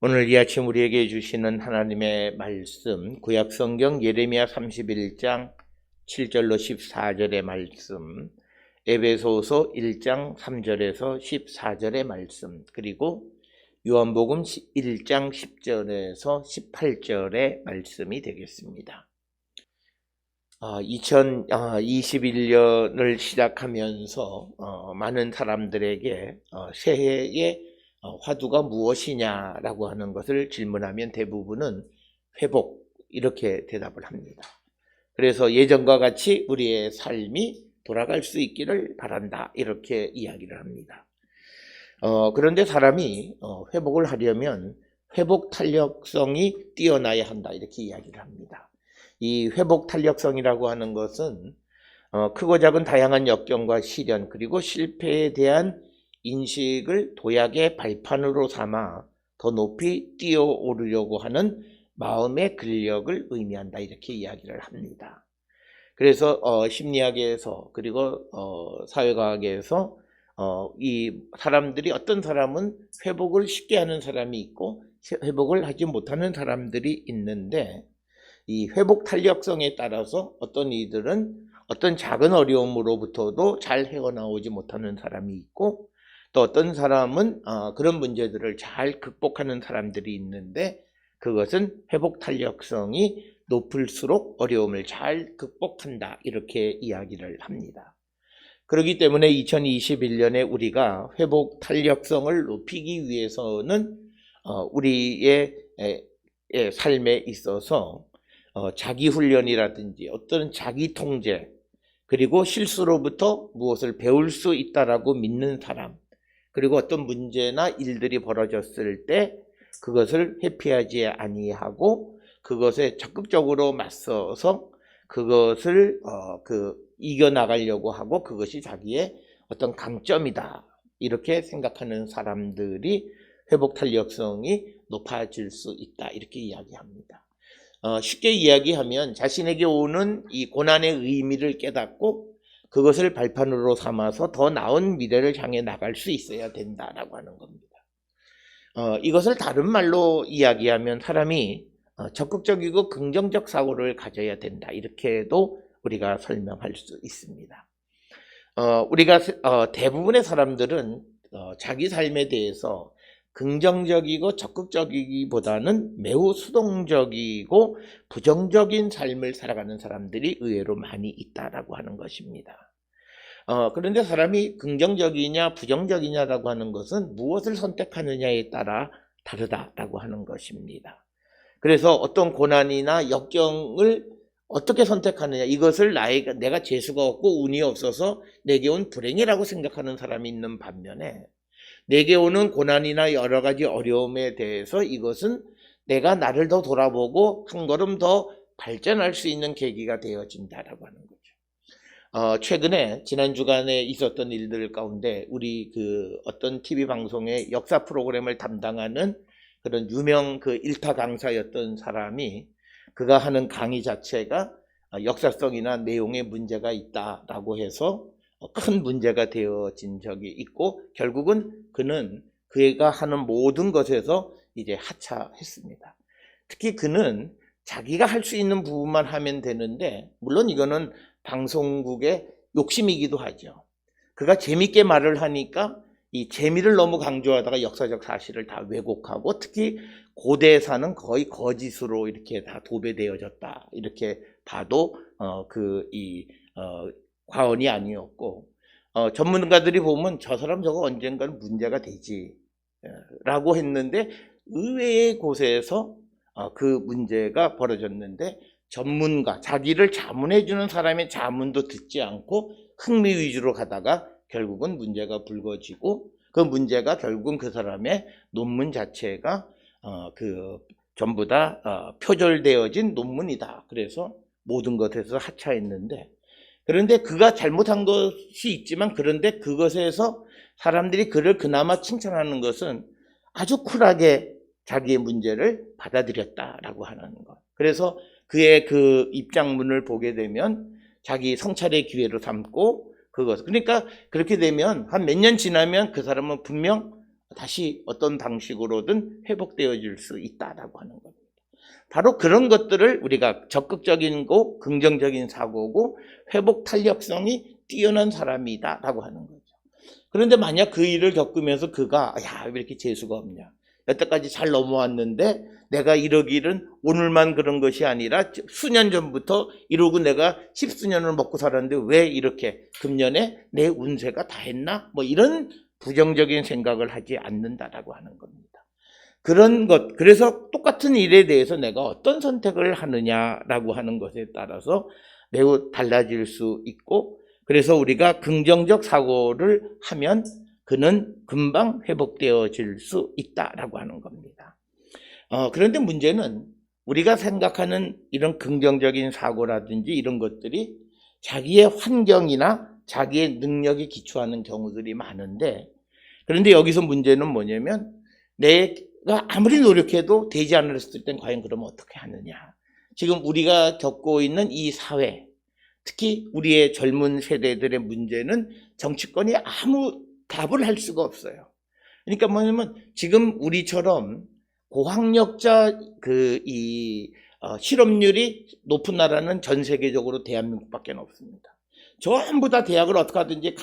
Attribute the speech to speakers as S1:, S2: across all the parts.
S1: 오늘 이 아침 우리에게 주시는 하나님의 말씀, 구약성경 예레미야 31장 7절로 14절의 말씀, 에베소서 1장 3절에서 14절의 말씀, 그리고 요한복음 1장 10절에서 18절의 말씀이 되겠습니다. 2021년을 시작하면서 많은 사람들에게 새해의 화두가 무엇이냐라고 하는 것을 질문하면 대부분은 회복, 이렇게 대답을 합니다. 그래서 예전과 같이 우리의 삶이 돌아갈 수 있기를 바란다, 이렇게 이야기를 합니다. 그런데 사람이 회복을 하려면 회복 탄력성이 뛰어나야 한다, 이렇게 이야기를 합니다. 이 회복 탄력성이라고 하는 것은 크고 작은 다양한 역경과 시련, 그리고 실패에 대한 인식을 도약의 발판으로 삼아 더 높이 뛰어오르려고 하는 마음의 근력을 의미한다, 이렇게 이야기를 합니다. 그래서 심리학에서 그리고 사회과학에서 이 사람들이, 어떤 사람은 회복을 쉽게 하는 사람이 있고 회복을 하지 못하는 사람들이 있는데, 이 회복 탄력성에 따라서 어떤 이들은 어떤 작은 어려움으로부터도 잘 헤어나오지 못하는 사람이 있고, 또 어떤 사람은 그런 문제들을 잘 극복하는 사람들이 있는데, 그것은 회복 탄력성이 높을수록 어려움을 잘 극복한다, 이렇게 이야기를 합니다. 그렇기 때문에 2021년에 우리가 회복 탄력성을 높이기 위해서는 우리의 삶에 있어서 자기 훈련이라든지 어떤 자기 통제, 그리고 실수로부터 무엇을 배울 수 있다라고 믿는 사람, 그리고 어떤 문제나 일들이 벌어졌을 때 그것을 회피하지 아니하고 그것에 적극적으로 맞서서 그것을 이겨나가려고 하고, 그것이 자기의 어떤 강점이다, 이렇게 생각하는 사람들이 회복 탄력성이 높아질 수 있다, 이렇게 이야기합니다. 쉽게 이야기하면 자신에게 오는 이 고난의 의미를 깨닫고 그것을 발판으로 삼아서 더 나은 미래를 향해 나갈 수 있어야 된다라고 하는 겁니다. 이것을 다른 말로 이야기하면 사람이 적극적이고 긍정적 사고를 가져야 된다, 이렇게도 우리가 설명할 수 있습니다. 우리가 대부분의 사람들은 자기 삶에 대해서 긍정적이고 적극적이기보다는 매우 수동적이고 부정적인 삶을 살아가는 사람들이 의외로 많이 있다라고 하는 것입니다. 그런데 사람이 긍정적이냐 부정적이냐라고 하는 것은 무엇을 선택하느냐에 따라 다르다라고 하는 것입니다. 그래서 어떤 고난이나 역경을 어떻게 선택하느냐, 이것을 내가 재수가 없고 운이 없어서 내게 온 불행이라고 생각하는 사람이 있는 반면에, 내게 오는 고난이나 여러 가지 어려움에 대해서 이것은 내가 나를 더 돌아보고 한 걸음 더 발전할 수 있는 계기가 되어진다라고 하는 거죠. 최근에 지난 주간에 있었던 일들 가운데 우리 어떤 TV 방송의 역사 프로그램을 담당하는 그런 유명 일타 강사였던 사람이, 그가 하는 강의 자체가 역사성이나 내용에 문제가 있다라고 해서 큰 문제가 되어진 적이 있고, 결국은 그는 그가 하는 모든 것에서 이제 하차했습니다. 특히 그는 자기가 할 수 있는 부분만 하면 되는데, 물론 이거는 방송국의 욕심이기도 하죠. 그가 재밌게 말을 하니까 이 재미를 너무 강조하다가 역사적 사실을 다 왜곡하고, 특히 고대사는 거의 거짓으로 이렇게 다 도배되어졌다, 이렇게 봐도 과언이 아니었고, 전문가들이 보면 저 사람 저거 언젠가는 문제가 되지 라고 했는데, 의외의 곳에서 그 문제가 벌어졌는데, 전문가, 자기를 자문해주는 사람의 자문도 듣지 않고 흥미 위주로 가다가 결국은 문제가 불거지고, 그 문제가 결국은 그 사람의 논문 자체가 전부 다 표절되어진 논문이다, 그래서 모든 것에서 하차했는데, 그런데 그가 잘못한 것이 있지만, 그런데 그것에서 사람들이 그를 그나마 칭찬하는 것은 아주 쿨하게 자기의 문제를 받아들였다라고 하는 것. 그래서 그의 입장문을 보게 되면 자기 성찰의 기회로 삼고 그러니까 그렇게 되면 한 몇 년 지나면 그 사람은 분명 다시 어떤 방식으로든 회복되어질 수 있다라고 하는 겁니다. 바로 그런 것들을 우리가 적극적이고 긍정적인 사고고 회복 탄력성이 뛰어난 사람이다라고 하는 거죠. 그런데 만약 그 일을 겪으면서 그가 야, 왜 이렇게 재수가 없냐, 여태까지 잘 넘어왔는데 내가 이러기는 오늘만 그런 것이 아니라 수년 전부터 이러고 내가 십수년을 먹고 살았는데 왜 이렇게 금년에 내 운세가 다 했나, 뭐 이런 부정적인 생각을 하지 않는다라고 하는 겁니다. 그런 것, 그래서 똑같은 일에 대해서 내가 어떤 선택을 하느냐라고 하는 것에 따라서 매우 달라질 수 있고, 그래서 우리가 긍정적 사고를 하면 그는 금방 회복되어질 수 있다라고 하는 겁니다. 그런데 문제는 우리가 생각하는 이런 긍정적인 사고라든지 이런 것들이 자기의 환경이나 자기의 능력에 기초하는 경우들이 많은데, 그런데 여기서 문제는 뭐냐면 내가 아무리 노력해도 되지 않았을 땐 과연 그러면 어떻게 하느냐. 지금 우리가 겪고 있는 이 사회, 특히 우리의 젊은 세대들의 문제는 정치권이 아무 답을 할 수가 없어요. 그러니까 뭐냐면 지금 우리처럼 고학력자 실업률이 높은 나라는 전 세계적으로 대한민국밖에 없습니다. 전부 다 대학을 어떻게 하든지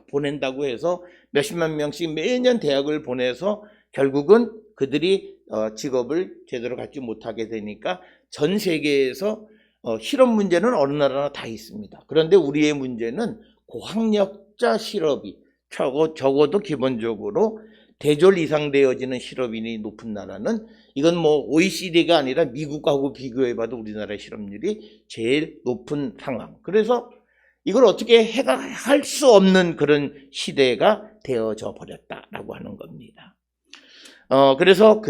S1: 보낸다고 해서 몇십만 명씩 매년 대학을 보내서 결국은 그들이 직업을 제대로 갖지 못하게 되니까 전 세계에서 실업 문제는 어느 나라나 다 있습니다. 그런데 우리의 문제는 고학력자 실업이 적어도 기본적으로 대졸 이상 되어지는 실업인이 높은 나라는, 이건 뭐 OECD가 아니라 미국하고 비교해봐도 우리나라의 실업률이 제일 높은 상황. 그래서 이걸 어떻게 할 수 없는 그런 시대가 되어져 버렸다라고 하는 겁니다. 그래서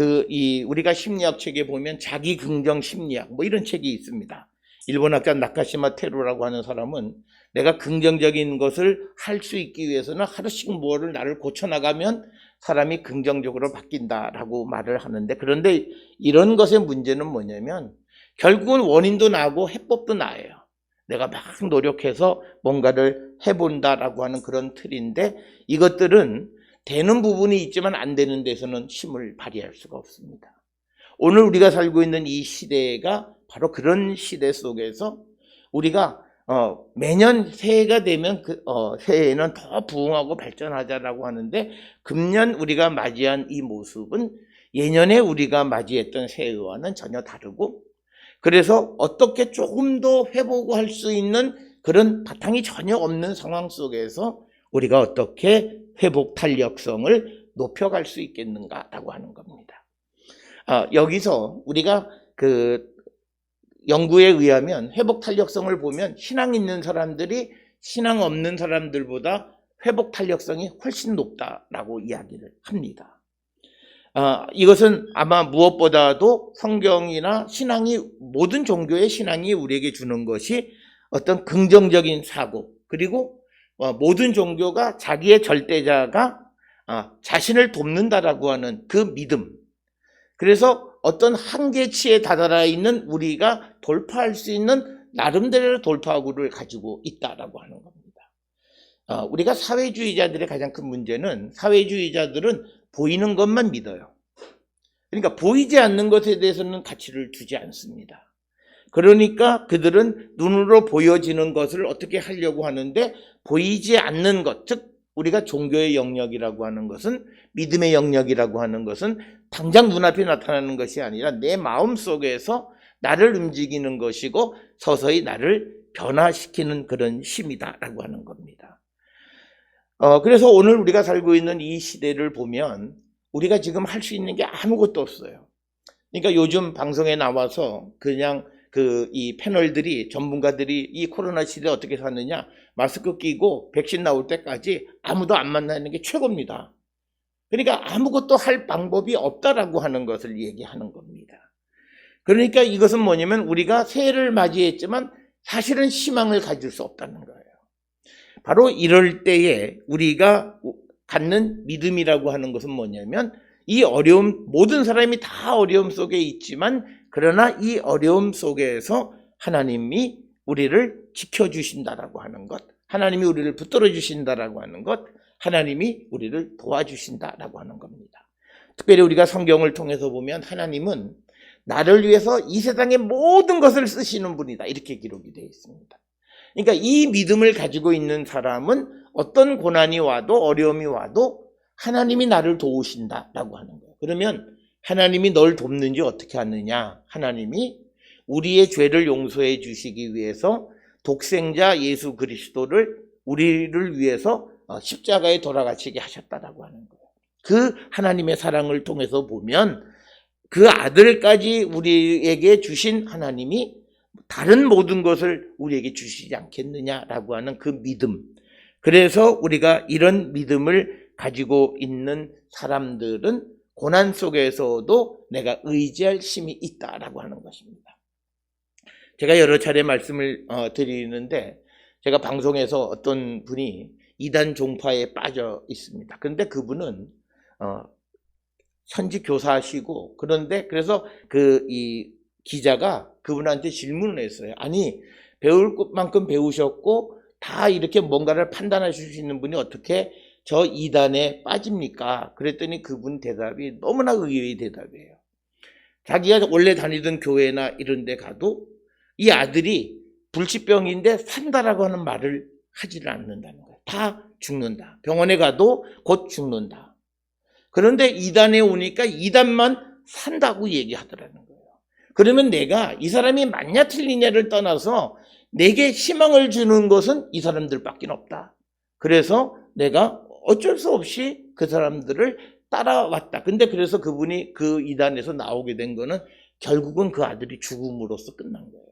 S1: 우리가 심리학 책에 보면 자기 긍정 심리학 뭐 이런 책이 있습니다. 일본 학자 나카시마 테루라고 하는 사람은 내가 긍정적인 것을 할 수 있기 위해서는 하루씩 뭐를 나를 고쳐나가면 사람이 긍정적으로 바뀐다라고 말을 하는데, 그런데 이런 것의 문제는 뭐냐면 결국은 원인도 나고 해법도 나예요. 내가 막 노력해서 뭔가를 해본다라고 하는 그런 틀인데, 이것들은 되는 부분이 있지만 안 되는 데서는 힘을 발휘할 수가 없습니다. 오늘 우리가 살고 있는 이 시대가 바로 그런 시대 속에서 우리가 매년 새해가 되면 새해에는 더 부흥하고 발전하자라고 하는데, 금년 우리가 맞이한 이 모습은 예년에 우리가 맞이했던 새해와는 전혀 다르고, 그래서 어떻게 조금 더 회복할 수 있는 그런 바탕이 전혀 없는 상황 속에서 우리가 어떻게 회복 탄력성을 높여갈 수 있겠는가라고 하는 겁니다. 여기서 우리가 연구에 의하면 회복 탄력성을 보면 신앙 있는 사람들이 신앙 없는 사람들보다 회복 탄력성이 훨씬 높다라고 이야기를 합니다. 이것은 아마 무엇보다도 성경이나 신앙이, 모든 종교의 신앙이 우리에게 주는 것이 어떤 긍정적인 사고, 그리고 모든 종교가 자기의 절대자가 자신을 돕는다라고 하는 그 믿음, 그래서 어떤 한계치에 다다라 있는 우리가 돌파할 수 있는 나름대로의 돌파구를 가지고 있다라고 하는 겁니다. 우리가 사회주의자들의 가장 큰 문제는, 사회주의자들은 보이는 것만 믿어요. 그러니까 보이지 않는 것에 대해서는 가치를 두지 않습니다. 그러니까 그들은 눈으로 보여지는 것을 어떻게 하려고 하는데, 보이지 않는 것, 즉 우리가 종교의 영역이라고 하는 것은, 믿음의 영역이라고 하는 것은 당장 눈앞에 나타나는 것이 아니라 내 마음 속에서 나를 움직이는 것이고 서서히 나를 변화시키는 그런 힘이다라고 하는 겁니다. 그래서 오늘 우리가 살고 있는 이 시대를 보면 우리가 지금 할 수 있는 게 아무것도 없어요. 그러니까 요즘 방송에 나와서 그냥 이 패널들이, 전문가들이 이 코로나 시대에 어떻게 사느냐, 마스크 끼고 백신 나올 때까지 아무도 안 만나는 게 최고입니다. 그러니까 아무것도 할 방법이 없다라고 하는 것을 얘기하는 겁니다. 그러니까 이것은 뭐냐면 우리가 새해를 맞이했지만 사실은 희망을 가질 수 없다는 거예요. 바로 이럴 때에 우리가 갖는 믿음이라고 하는 것은 뭐냐면, 이 어려움, 모든 사람이 다 어려움 속에 있지만 그러나 이 어려움 속에서 하나님이 우리를 지켜주신다라고 하는 것, 하나님이 우리를 붙들어 주신다라고 하는 것, 하나님이 우리를 도와주신다라고 하는 겁니다. 특별히 우리가 성경을 통해서 보면 하나님은 나를 위해서 이 세상의 모든 것을 쓰시는 분이다, 이렇게 기록이 되어 있습니다. 그러니까 이 믿음을 가지고 있는 사람은 어떤 고난이 와도 어려움이 와도 하나님이 나를 도우신다라고 하는 거예요. 그러면 하나님이 널 돕는지 어떻게 하느냐? 하나님이 우리의 죄를 용서해 주시기 위해서 독생자 예수 그리스도를 우리를 위해서 십자가에 돌아가시게 하셨다라고 하는 거예요. 그 하나님의 사랑을 통해서 보면 그 아들까지 우리에게 주신 하나님이 다른 모든 것을 우리에게 주시지 않겠느냐라고 하는 그 믿음. 그래서 우리가 이런 믿음을 가지고 있는 사람들은 고난 속에서도 내가 의지할 힘이 있다라고 하는 것입니다. 제가 여러 차례 말씀을 드리는데, 제가 방송에서 어떤 분이 이단 종파에 빠져 있습니다. 그런데 그분은 현직 교사시고, 그런데 그래서 이 기자가 그분한테 질문을 했어요. 아니, 배울 것만큼 배우셨고 다 이렇게 뭔가를 판단하실 수 있는 분이 어떻게 저 이단에 빠집니까? 그랬더니 그분 대답이 너무나 의외의 대답이에요. 자기가 원래 다니던 교회나 이런 데 가도 이 아들이 불치병인데 산다라고 하는 말을 하지를 않는다는 거예요. 다 죽는다. 병원에 가도 곧 죽는다. 그런데 이단에 오니까 이단만 산다고 얘기하더라는 거예요. 그러면 내가 이 사람이 맞냐 틀리냐를 떠나서 내게 희망을 주는 것은 이 사람들밖에 없다. 그래서 내가 어쩔 수 없이 그 사람들을 따라왔다. 근데 그래서 그분이 그 이단에서 나오게 된 거는 결국은 그 아들이 죽음으로써 끝난 거예요.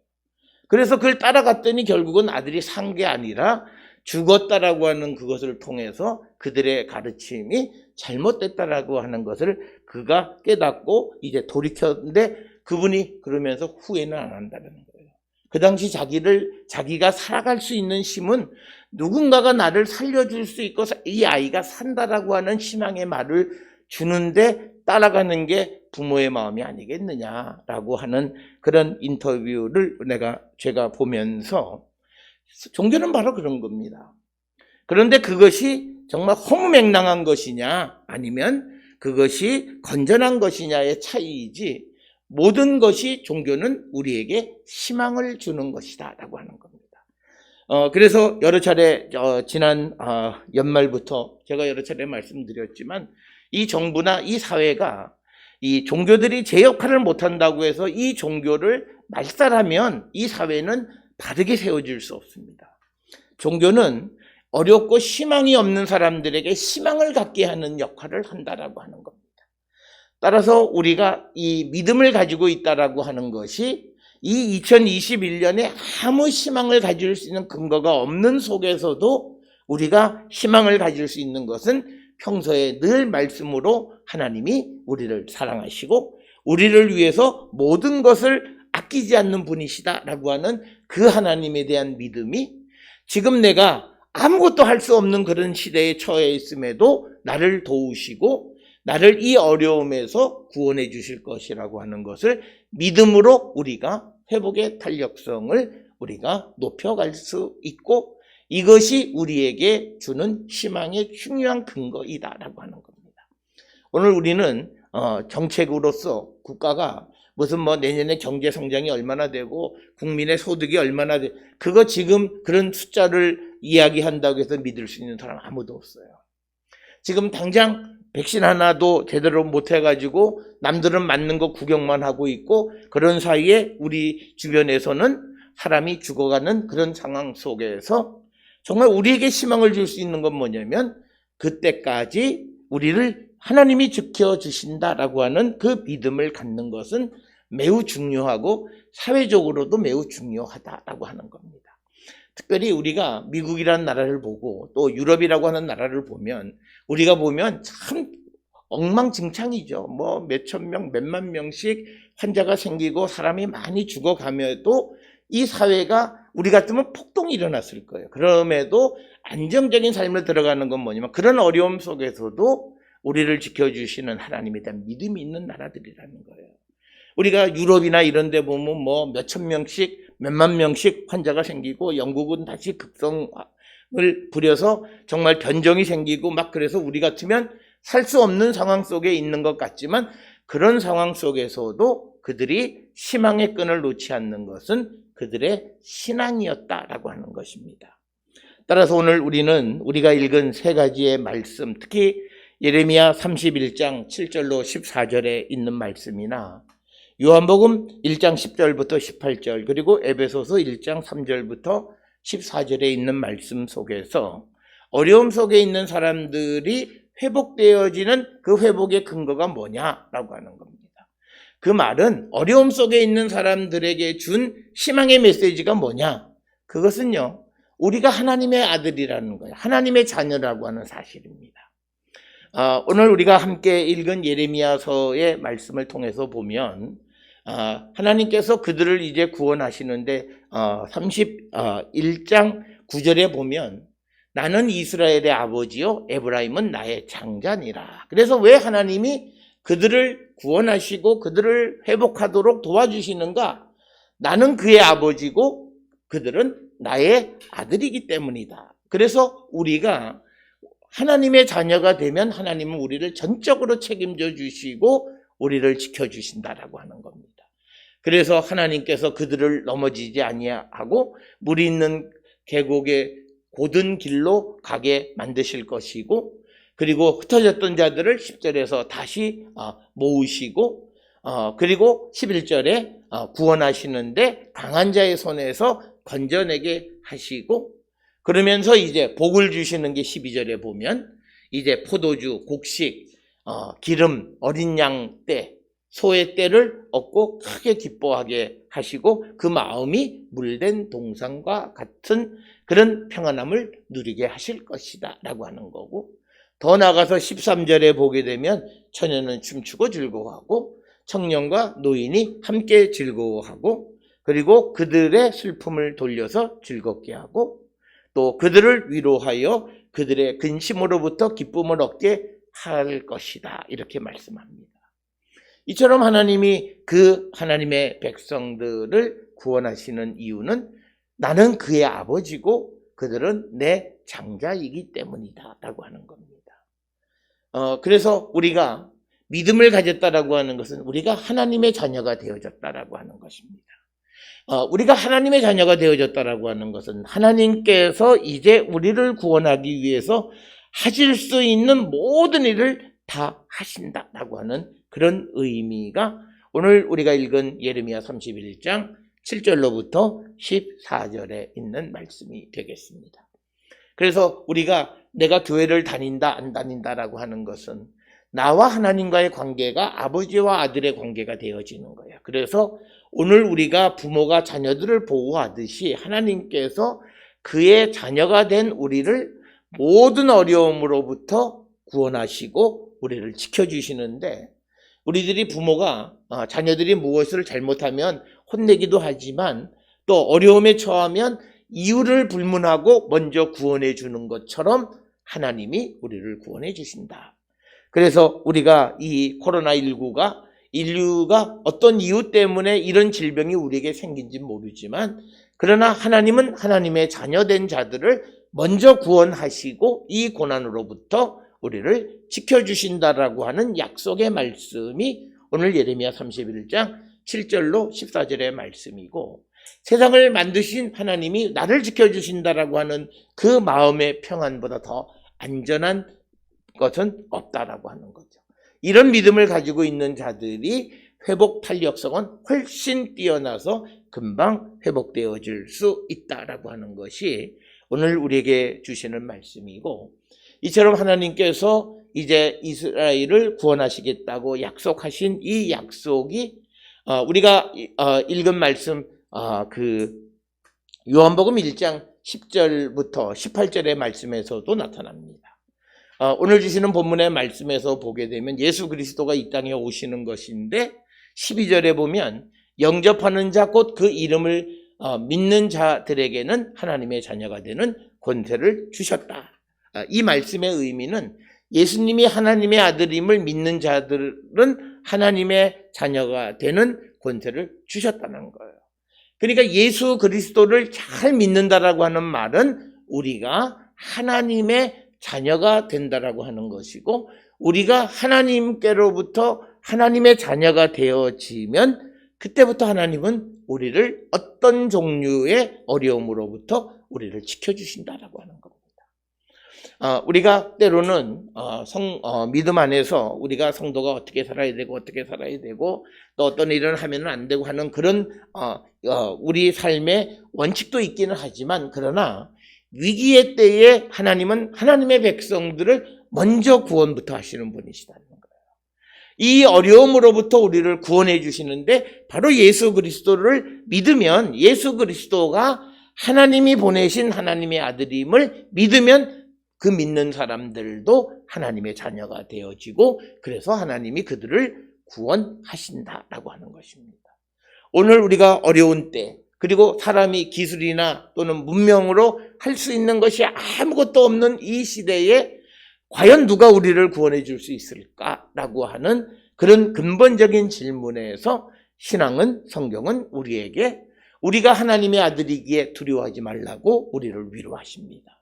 S1: 그래서 그걸 따라갔더니 결국은 아들이 산 게 아니라 죽었다라고 하는 그것을 통해서 그들의 가르침이 잘못됐다라고 하는 것을 그가 깨닫고 이제 돌이켰는데, 그분이 그러면서 후회는 안 한다는 거예요. 그 당시 자기가 살아갈 수 있는 힘은 누군가가 나를 살려줄 수 있고 이 아이가 산다라고 하는 희망의 말을 주는데 따라가는 게 부모의 마음이 아니겠느냐라고 하는 그런 인터뷰를 제가 보면서, 종교는 바로 그런 겁니다. 그런데 그것이 정말 허무맹랑한 것이냐 아니면 그것이 건전한 것이냐의 차이이지, 모든 것이 종교는 우리에게 희망을 주는 것이다 라고 하는 겁니다. 그래서 여러 차례 지난 연말부터 제가 여러 차례 말씀드렸지만, 이 정부나 이 사회가 이 종교들이 제 역할을 못한다고 해서 이 종교를 말살하면 이 사회는 바르게 세워질 수 없습니다. 종교는 어렵고 희망이 없는 사람들에게 희망을 갖게 하는 역할을 한다라고 하는 겁니다. 따라서 우리가 이 믿음을 가지고 있다라고 하는 것이 이 2021년에 아무 희망을 가질 수 있는 근거가 없는 속에서도 우리가 희망을 가질 수 있는 것은 평소에 늘 말씀으로 하나님이 우리를 사랑하시고 우리를 위해서 모든 것을 아끼지 않는 분이시다라고 하는 그 하나님에 대한 믿음이, 지금 내가 아무것도 할 수 없는 그런 시대에 처해 있음에도 나를 도우시고 나를 이 어려움에서 구원해 주실 것이라고 하는 것을 믿음으로 우리가 회복의 탄력성을 우리가 높여갈 수 있고, 이것이 우리에게 주는 희망의 중요한 근거이다라고 하는 겁니다. 오늘 우리는 정책으로서 국가가 무슨 내년에 경제 성장이 얼마나 되고 국민의 소득이 얼마나 돼, 그거 지금 그런 숫자를 이야기한다고 해서 믿을 수 있는 사람 아무도 없어요. 지금 당장 백신 하나도 제대로 못 해가지고 남들은 맞는 거 구경만 하고 있고, 그런 사이에 우리 주변에서는 사람이 죽어가는 그런 상황 속에서 정말 우리에게 희망을 줄 수 있는 건 뭐냐면, 그때까지 우리를 하나님이 지켜주신다라고 하는 그 믿음을 갖는 것은 매우 중요하고 사회적으로도 매우 중요하다라고 하는 겁니다. 특별히 우리가 미국이라는 나라를 보고 또 유럽이라고 하는 나라를 보면, 우리가 보면 참 엉망진창이죠. 몇천 명, 몇만 명씩 환자가 생기고 사람이 많이 죽어가면도 이 사회가 우리 같으면 폭동이 일어났을 거예요. 그럼에도 안정적인 삶을 들어가는 건 뭐냐면, 그런 어려움 속에서도 우리를 지켜주시는 하나님에 대한 믿음이 있는 나라들이라는 거예요. 우리가 유럽이나 이런 데 보면 몇천 명씩, 몇만 명씩 환자가 생기고 영국은 다시 부려서 정말 변정이 생기고 막 그래서 우리 같으면 살 수 없는 상황 속에 있는 것 같지만 그런 상황 속에서도 그들이 희망의 끈을 놓지 않는 것은 그들의 신앙이었다라고 하는 것입니다. 따라서 오늘 우리는 우리가 읽은 세 가지의 말씀, 특히 예레미야 31장 7절로 14절에 있는 말씀이나 요한복음 1장 10절부터 18절 그리고 에베소서 1장 3절부터 14절에 있는 말씀 속에서 어려움 속에 있는 사람들이 회복되어지는 그 회복의 근거가 뭐냐라고 하는 겁니다. 그 말은 어려움 속에 있는 사람들에게 준 희망의 메시지가 뭐냐? 그것은요, 우리가 하나님의 아들이라는 거예요. 하나님의 자녀라고 하는 사실입니다. 오늘 우리가 함께 읽은 예레미야서의 말씀을 통해서 보면 하나님께서 그들을 이제 구원하시는데 31장 9절에 보면 나는 이스라엘의 아버지요 에브라임은 나의 장자니라. 그래서 왜 하나님이 그들을 구원하시고 그들을 회복하도록 도와주시는가? 나는 그의 아버지고 그들은 나의 아들이기 때문이다. 그래서 우리가 하나님의 자녀가 되면 하나님은 우리를 전적으로 책임져 주시고 우리를 지켜주신다라고 하는 겁니다. 그래서 하나님께서 그들을 넘어지지 아니하고 물이 있는 계곡의 곧은 길로 가게 만드실 것이고 그리고 흩어졌던 자들을 10절에서 다시 모으시고 그리고 11절에 구원하시는데 강한 자의 손에서 건져내게 하시고 그러면서 이제 복을 주시는 게 12절에 보면 이제 포도주, 곡식, 기름, 어린 양 때, 소의 때를 얻고 크게 기뻐하게 하시고 그 마음이 물된 동산과 같은 그런 평안함을 누리게 하실 것이다 라고 하는 거고 더 나아가서 13절에 보게 되면 처녀는 춤추고 즐거워하고 청년과 노인이 함께 즐거워하고 그리고 그들의 슬픔을 돌려서 즐겁게 하고 또 그들을 위로하여 그들의 근심으로부터 기쁨을 얻게 할 것이다 이렇게 말씀합니다. 이처럼 하나님이 그 하나님의 백성들을 구원하시는 이유는 나는 그의 아버지고 그들은 내 장자이기 때문이다 라고 하는 겁니다. 그래서 우리가 믿음을 가졌다라고 하는 것은 우리가 하나님의 자녀가 되어졌다라고 하는 것입니다. 우리가 하나님의 자녀가 되어졌다라고 하는 것은 하나님께서 이제 우리를 구원하기 위해서 하실 수 있는 모든 일을 다 하신다라고 하는 그런 의미가 오늘 우리가 읽은 예레미야 31장 7절로부터 14절에 있는 말씀이 되겠습니다. 그래서 우리가 내가 교회를 다닌다 안 다닌다라고 하는 것은 나와 하나님과의 관계가 아버지와 아들의 관계가 되어지는 거예요. 그래서 오늘 우리가 부모가 자녀들을 보호하듯이 하나님께서 그의 자녀가 된 우리를 모든 어려움으로부터 구원하시고 우리를 지켜주시는데 우리들이 부모가 자녀들이 무엇을 잘못하면 혼내기도 하지만 또 어려움에 처하면 이유를 불문하고 먼저 구원해 주는 것처럼 하나님이 우리를 구원해 주신다. 그래서 우리가 이 코로나19가 인류가 어떤 이유 때문에 이런 질병이 우리에게 생긴지 모르지만 그러나 하나님은 하나님의 자녀된 자들을 먼저 구원하시고 이 고난으로부터 우리를 지켜주신다라고 하는 약속의 말씀이 오늘 예레미야 31장 7절로 14절의 말씀이고 세상을 만드신 하나님이 나를 지켜주신다라고 하는 그 마음의 평안보다 더 안전한 것은 없다라고 하는 거죠. 이런 믿음을 가지고 있는 자들이 회복 탄력성은 훨씬 뛰어나서 금방 회복되어질 수 있다라고 하는 것이 오늘 우리에게 주시는 말씀이고 이처럼 하나님께서 이제 이스라엘을 구원하시겠다고 약속하신 이 약속이 우리가 읽은 말씀 그 요한복음 1장 10절부터 18절의 말씀에서도 나타납니다. 오늘 주시는 본문의 말씀에서 보게 되면 예수 그리스도가 이 땅에 오시는 것인데 12절에 보면 영접하는 자 곧 그 이름을 믿는 자들에게는 하나님의 자녀가 되는 권세를 주셨다. 이 말씀의 의미는 예수님이 하나님의 아들임을 믿는 자들은 하나님의 자녀가 되는 권세를 주셨다는 거예요. 그러니까 예수 그리스도를 잘 믿는다라고 하는 말은 우리가 하나님의 자녀가 된다라고 하는 것이고, 우리가 하나님께로부터 하나님의 자녀가 되어지면 그때부터 하나님은 우리를 어떤 종류의 어려움으로부터 우리를 지켜주신다라고 하는 겁니다. 우리가 때로는 믿음 안에서 우리가 성도가 어떻게 살아야 되고 또 어떤 일을 하면 안 되고 하는 그런 우리 삶의 원칙도 있기는 하지만, 그러나 위기의 때에 하나님은 하나님의 백성들을 먼저 구원부터 하시는 분이시다는 거예요. 이 어려움으로부터 우리를 구원해 주시는데, 바로 예수 그리스도를 믿으면, 예수 그리스도가 하나님이 보내신 하나님의 아들임을 믿으면 그 믿는 사람들도 하나님의 자녀가 되어지고, 그래서 하나님이 그들을 구원하신다라고 하는 것입니다. 오늘 우리가 어려운 때, 그리고 사람이 기술이나 또는 문명으로 할 수 있는 것이 아무것도 없는 이 시대에 과연 누가 우리를 구원해 줄 수 있을까라고 하는 그런 근본적인 질문에서 신앙은, 성경은 우리에게 우리가 하나님의 아들이기에 두려워하지 말라고 우리를 위로하십니다.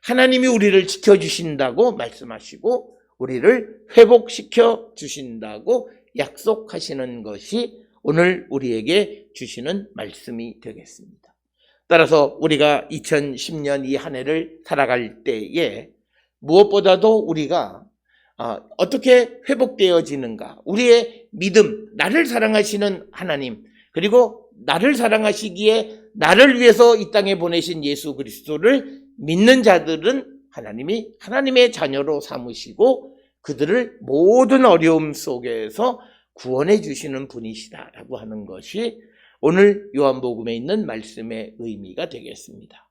S1: 하나님이 우리를 지켜주신다고 말씀하시고 우리를 회복시켜 주신다고 약속하시는 것이 오늘 우리에게 주시는 말씀이 되겠습니다. 따라서 우리가 2010년 이 한 해를 살아갈 때에 무엇보다도 우리가 어떻게 회복되어지는가, 우리의 믿음, 나를 사랑하시는 하나님, 그리고 나를 사랑하시기에 나를 위해서 이 땅에 보내신 예수 그리스도를 믿는 자들은 하나님이 하나님의 자녀로 삼으시고 그들을 모든 어려움 속에서 구원해 주시는 분이시다라고 하는 것이 오늘 요한복음에 있는 말씀의 의미가 되겠습니다.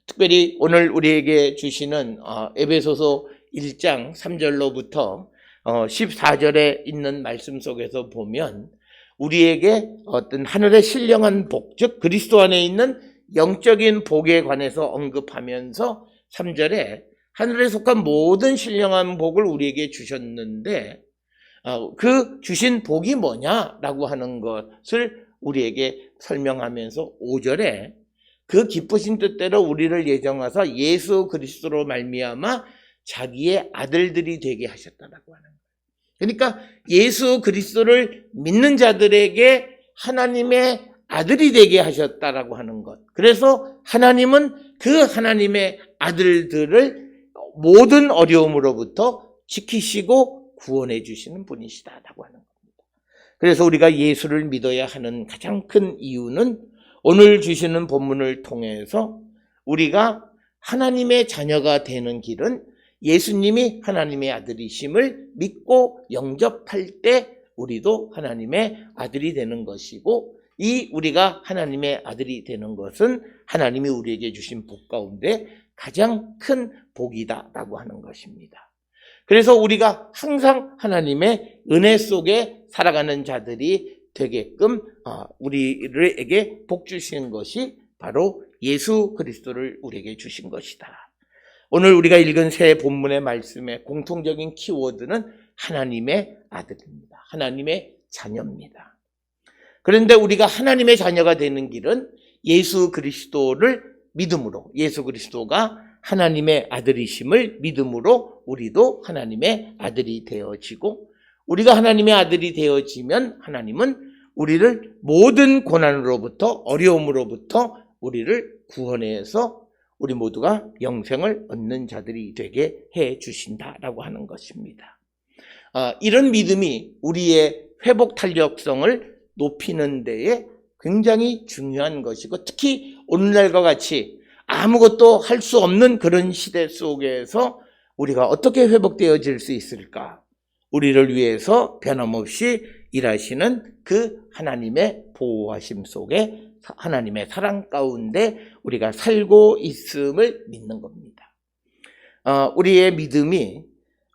S1: 특별히 오늘 우리에게 주시는 에베소서 1장 3절로부터 14절에 있는 말씀 속에서 보면 우리에게 어떤 하늘의 신령한 복, 즉 그리스도 안에 있는 영적인 복에 관해서 언급하면서 3절에 하늘에 속한 모든 신령한 복을 우리에게 주셨는데 그 주신 복이 뭐냐라고 하는 것을 우리에게 설명하면서 5절에 그 기쁘신 뜻대로 우리를 예정하사 예수 그리스도로 말미암아 자기의 아들들이 되게 하셨다라고 하는 거예요. 그러니까 예수 그리스도를 믿는 자들에게 하나님의 아들이 되게 하셨다라고 하는 것. 그래서 하나님은 그 하나님의 아들들을 모든 어려움으로부터 지키시고 구원해 주시는 분이시다라고 하는 겁니다. 그래서 우리가 예수를 믿어야 하는 가장 큰 이유는 오늘 주시는 본문을 통해서 우리가 하나님의 자녀가 되는 길은 예수님이 하나님의 아들이심을 믿고 영접할 때 우리도 하나님의 아들이 되는 것이고, 이 우리가 하나님의 아들이 되는 것은 하나님이 우리에게 주신 복 가운데 가장 큰 복이다라고 하는 것입니다. 그래서 우리가 항상 하나님의 은혜 속에 살아가는 자들이 되게끔 우리에게 복 주시는 것이 바로 예수 그리스도를 우리에게 주신 것이다. 오늘 우리가 읽은 새 본문의 말씀의 공통적인 키워드는 하나님의 아들입니다. 하나님의 자녀입니다. 그런데 우리가 하나님의 자녀가 되는 길은 예수 그리스도를 믿음으로, 예수 그리스도가 하나님의 아들이심을 믿음으로 우리도 하나님의 아들이 되어지고, 우리가 하나님의 아들이 되어지면 하나님은 우리를 모든 고난으로부터, 어려움으로부터 우리를 구원해서 우리 모두가 영생을 얻는 자들이 되게 해 주신다라고 하는 것입니다. 이런 믿음이 우리의 회복 탄력성을 높이는 데에 굉장히 중요한 것이고, 특히 오늘날과 같이 아무것도 할 수 없는 그런 시대 속에서 우리가 어떻게 회복되어질 수 있을까? 우리를 위해서 변함없이 일하시는 그 하나님의 보호하심 속에, 하나님의 사랑 가운데 우리가 살고 있음을 믿는 겁니다. 우리의 믿음이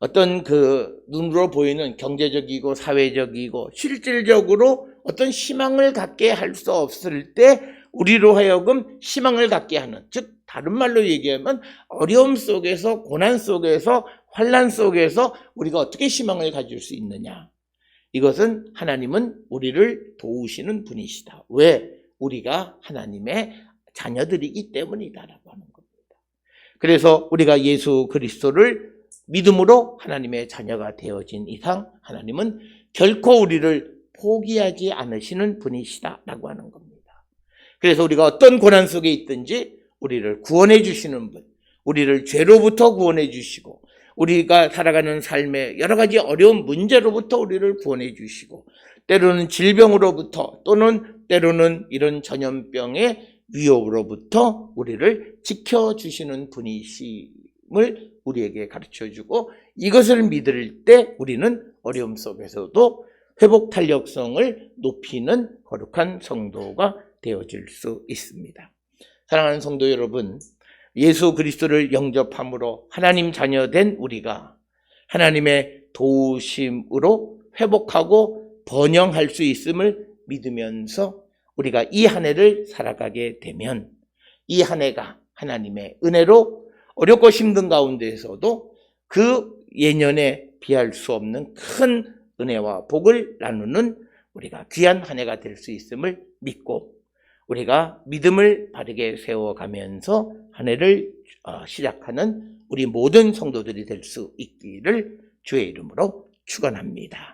S1: 어떤 그 눈으로 보이는 경제적이고 사회적이고 실질적으로 어떤 희망을 갖게 할 수 없을 때 우리로 하여금 희망을 갖게 하는, 즉 다른 말로 얘기하면 어려움 속에서, 고난 속에서, 환난 속에서 우리가 어떻게 희망을 가질 수 있느냐, 이것은 하나님은 우리를 도우시는 분이시다. 왜? 우리가 하나님의 자녀들이기 때문이다라고 하는 겁니다. 그래서 우리가 예수 그리스도를 믿음으로 하나님의 자녀가 되어진 이상 하나님은 결코 우리를 포기하지 않으시는 분이시다라고 하는 겁니다. 그래서 우리가 어떤 고난 속에 있든지 우리를 구원해 주시는 분, 우리를 죄로부터 구원해 주시고 우리가 살아가는 삶의 여러 가지 어려운 문제로부터 우리를 구원해 주시고 때로는 질병으로부터 또는 때로는 이런 전염병의 위협으로부터 우리를 지켜주시는 분이심을 우리에게 가르쳐주고 이것을 믿을 때 우리는 어려움 속에서도 회복 탄력성을 높이는 거룩한 성도가 되어질 수 있습니다. 사랑하는 성도 여러분, 예수 그리스도를 영접함으로 하나님 자녀된 우리가 하나님의 도우심으로 회복하고 번영할 수 있음을 믿으면서 우리가 이 한 해를 살아가게 되면 이 한 해가 하나님의 은혜로 어렵고 힘든 가운데에서도 그 예년에 비할 수 없는 큰 은혜와 복을 나누는 우리가 귀한 한 해가 될 수 있음을 믿고 우리가 믿음을 바르게 세워가면서 한 해를 시작하는 우리 모든 성도들이 될 수 있기를 주의 이름으로 축원합니다.